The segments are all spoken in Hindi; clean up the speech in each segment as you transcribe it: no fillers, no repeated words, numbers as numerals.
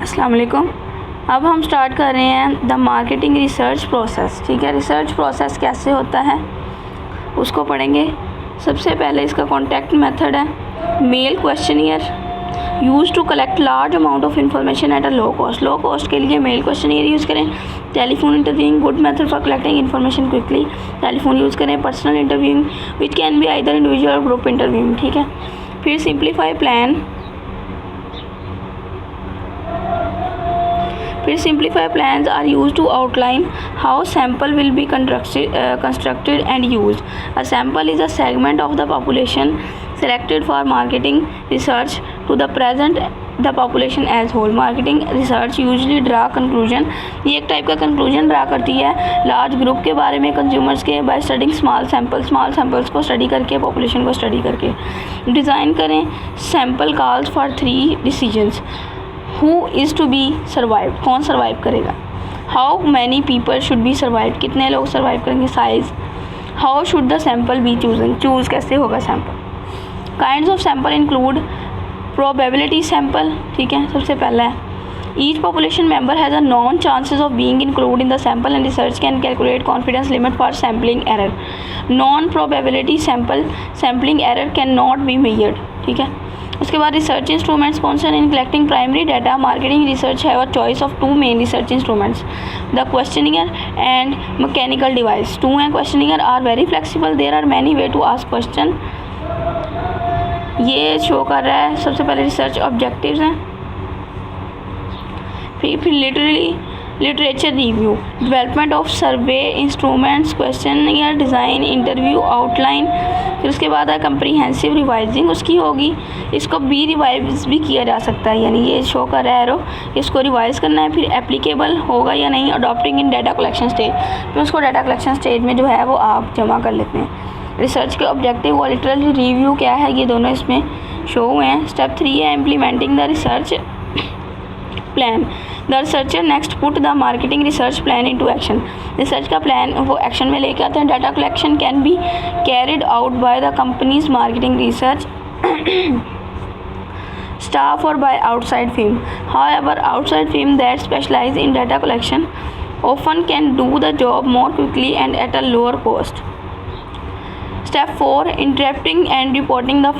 अस्सलाम वालेकुम। अब हम स्टार्ट कर रहे हैं द मार्केटिंग रिसर्च प्रोसेस। ठीक है, रिसर्च प्रोसेस कैसे होता है उसको पढ़ेंगे। सबसे पहले इसका कॉन्टैक्ट मेथड है mail questionnaire use to collect large amount of information at a low cost. Low cost के लिए मेल क्वेश्चनियर यूज़ करें। Telephone interviewing good method for collecting information quickly. Telephone use करें। Personal interviewing which can be either individual or group interviewing. ठीक है, फिर simplify plans are used to outline how sample will be constructed and used. A sample is a segment of the population selected for marketing research to the present the population as whole. Marketing research usually draw conclusion, ये एक टाइप का conclusion ड्रा करती है लार्ज ग्रुप के बारे में, कंज्यूमर्स के, बाय स्टडिंग स्मॉल सैम्पल्स को स्टडी करके, पॉपुलेशन को स्टडी करके। डिज़ाइन करें sample calls for 3 decisions. Who is to be survive, कौन सर्वाइव करेगा। How many people should be survive, कितने लोग सर्वाइव करेंगे। Size. How should the sample be choose कैसे होगा sample. Kinds of sample include probability sample. ठीक है, सबसे पहला है each population member has a known chances of being include in the sample and research can calculate confidence limit for sampling error. Non probability sampling error can not be measured. ठीक है, उसके बाद रिसर्च इंस्ट्रूमेंट्स कौन से in collecting primary data. Marketing research have a choice of 2 main research instruments, the questionnaire and mechanical device. 2 हैं questionnaire are very flexible, there are many way to ask question. ये शो कर रहा है सबसे पहले रिसर्च ऑब्जेक्टिव्स हैं, फिर literature review, development of survey instruments, questionnaire design, interview outline. फिर उसके बाद है कंप्रीहेंसिव रिवाइजिंग उसकी होगी, इसको भी रिवाइज भी किया जा सकता है, यानी ये शो कर रहा है एरो, इसको रिवाइज करना है। फिर एप्लीकेबल होगा या नहीं, अडॉप्टिंग इन डाटा कलेक्शन स्टेज, फिर उसको डाटा कलेक्शन स्टेज में जो है वो आप जमा कर लेते हैं। रिसर्च के ऑब्जेक्टिव और लिटरेचर रिव्यू क्या है, ये दोनों इसमें शो हुए हैं। स्टेप 3 है implementing the research plan. The researcher next put the marketing research plan into action. Research का प्लान वो एक्शन में लेके आते हैं। Data collection can be carried out by the companies marketing research staff or by outside firm. However, outside firm that specialize in data collection often can do the job more quickly and at a lower cost. Step 4 interpreting and reporting the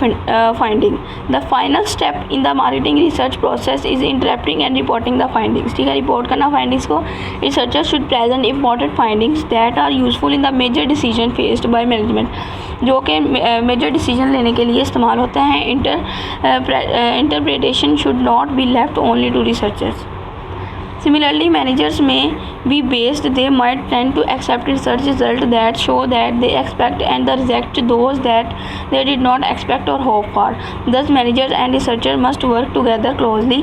finding. The final step in the marketing research process is interpreting and reporting the findings. ठीक है, रिपोर्ट करना फाइंडिंग्स को। Researchers should present important findings that are useful in the major decision faced by management, जो कि मेजर डिसीजन लेने के लिए इस्तेमाल होते हैं। Interpretation should not be left only to researchers. Similarly, managers may be based, they might tend to accept research results that show that they expect and reject those that they did not expect or hope for. Thus, managers and researchers must work together closely.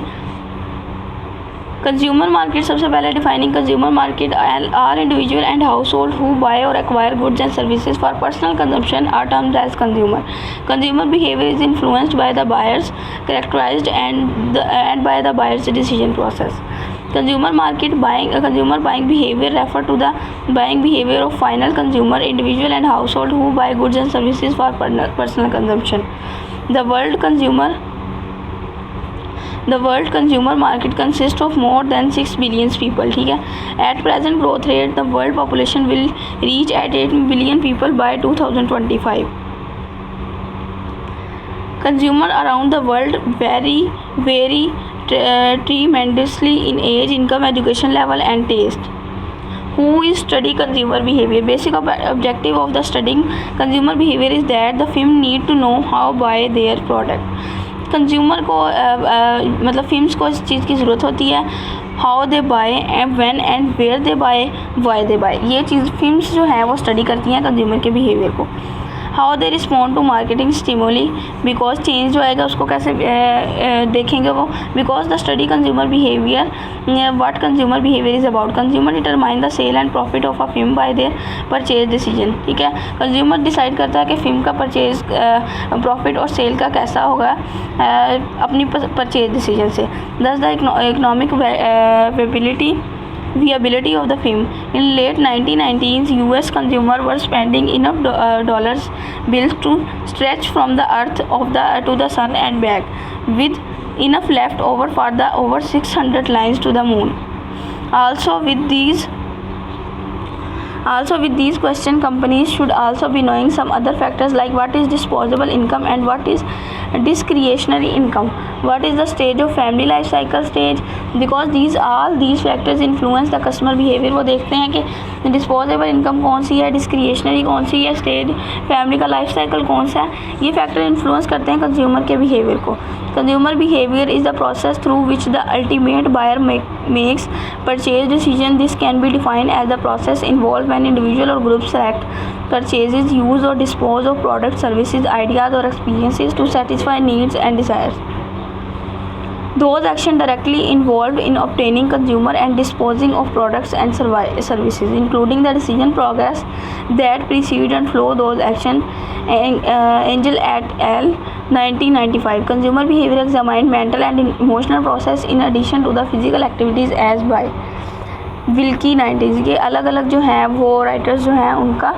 Consumer market, सबसे पहले defining consumer market are individual and household who buy or acquire goods and services for personal consumption are termed as consumer. Consumer behavior is influenced by the buyers characterized and by the buyers decision process. Consumer buying behavior refer to the buying behavior of final consumer, individual and household who buy goods and services for personal consumption. The world consumer market consists of more than 6 billion people. ठीक है, at present growth rate the world population will reach at 8 billion people by 2025. Consumer around the world vary tremendously in age, income, education level and taste. Who is study consumer behavior? Basic objective of the studying consumer behavior is that the firm need to know how buy their product. Consumer को मतलब फिल्म्स को इस चीज़ की ज़रूरत होती है, how they buy and when and where they buy, why they buy. ये चीज़ फिल्म्स जो हैं वो स्टडी करती हैं कंज्यूमर के बिहेवियर को। How they respond to marketing stimuli, because change जो आएगा उसको कैसे देखेंगे वो। Because the study consumer behaviour, what consumer behaviour is about. Consumer determine the sale and profit of a film by their purchase decision. ठीक है, कंज्यूमर डिसाइड करता है कि फिल्म का परचेज प्रॉफिट और सेल का कैसा होगा अपनी परचेज डिसीजन से। दस the economic viability of the film. In late 1990s, US consumers were spending enough dollars bills to stretch from the earth to the sun and back. With enough left over for the over 600 lines to the moon. Also with these question, companies should also be knowing some other factors like what is disposable income and what is discretionary income, what is the stage of family life cycle stage, because these factors influence the customer behavior. वो देखते हैं कि डिस्पोजेबल इनकम कौन सी है, डिस्क्रिएशनरी कौन सी है, स्टेज फैमिली का लाइफ साइकिल कौन सा है, ये फैक्टर इन्फ्लुएंस करते हैं कंज्यूमर के बिहेवियर को. Consumer behaviour is the process through which the ultimate buyer makes purchase decision. This can be defined as the process involved when individual or group select, purchases, use or dispose of products, services, ideas or experiences to satisfy needs and desires. Those actions directly involved in obtaining consumer and disposing of products and services, including the decision progress that precede and flow those actions. Angel et al. 1995. Consumer behavior examined mental and emotional process in addition to the physical activities as by Wilkie 90s. ये अलग अलग जो हैं वो राइटर्स जो हैं उनका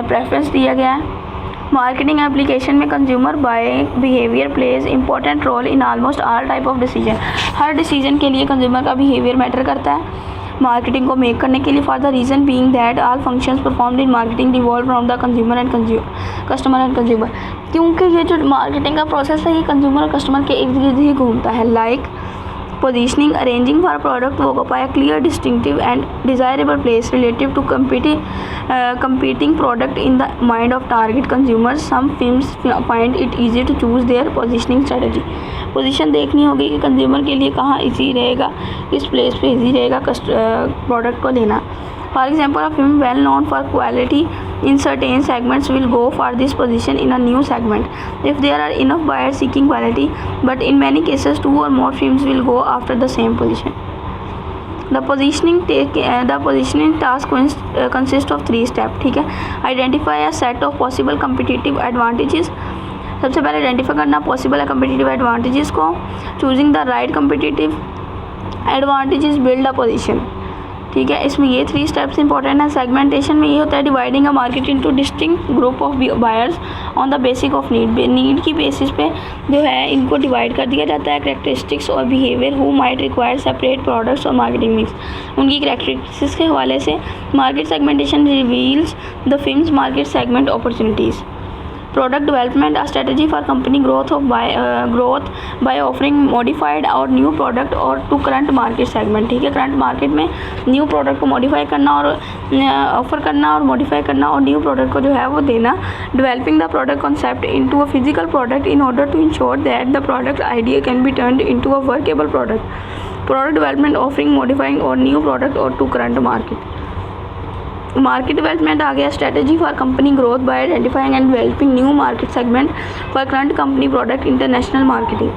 प्रेफरेंस दिया गया है. मार्केटिंग एप्लीकेशन में consumer buying behaviour plays important role in almost all type of decision. हर डिसीजन के लिए कंज्यूमर का बिहेवियर मैटर करता है मार्केटिंग को मेक करने के लिए. For the reason being that all functions performed in marketing revolve around the consumer and customer and consumer. क्योंकि ये जो मार्केटिंग का प्रोसेस है ये कंज्यूमर और कस्टमर के इर्द गिर्द ही घूमता है. Like positioning, arranging for a product to occupy a clear, distinctive and desirable place relative to competing product in the mind of target consumers. Some firms find it easy to choose their positioning strategy. Position देखनी होगी कि कंज्यूमर के लिए कहाँ इजी रहेगा, किस प्लेस पे इजी रहेगा प्रोडक्ट को लेना. For example, a firm well known for quality in certain segments will go for this position in a new segment if there are enough buyers seeking quality, but in many cases 2 or more firms will go after the same position. The positioning task consists of 3 steps. ठीक है. Identify a set of possible competitive advantages. सबसे पहले आइडेंटिफाई करना पॉसिबल कम्पिटिटिव एडवांटेजेस को. Choosing the right competitive advantages, build a position. ठीक है. इसमें ये 3 स्टेप्स इंपॉर्टेंट है. सेगमेंटेशन में ये होता है dividing a market into distinct group of buyers on the basic of need की बेसिस पे जो है इनको डिवाइड कर दिया जाता है. कैरेक्टरिस्टिक्स और behaviour who might require separate products और मार्केटिंग मिक्स, उनकी कैरेक्टरिस्टिक्स के हवाले से market segmentation reveals the films market segment opportunities. Product development, a strategy for company growth by offering modified और new product और to current market segment. ठीक है. करंट मार्केट में न्यू प्रोडक्ट को मॉडिफाई करना और ऑफर करना और मॉडिफाई करना और न्यू प्रोडक्ट को जो है वो देना. Developing the product concept into a physical product in order to ensure that the product idea can be turned into a workable product. Product development, offering, modifying or new product or to current market. Market development आ गया. Strategy for company growth by identifying and developing new market segment for current company product, international marketing.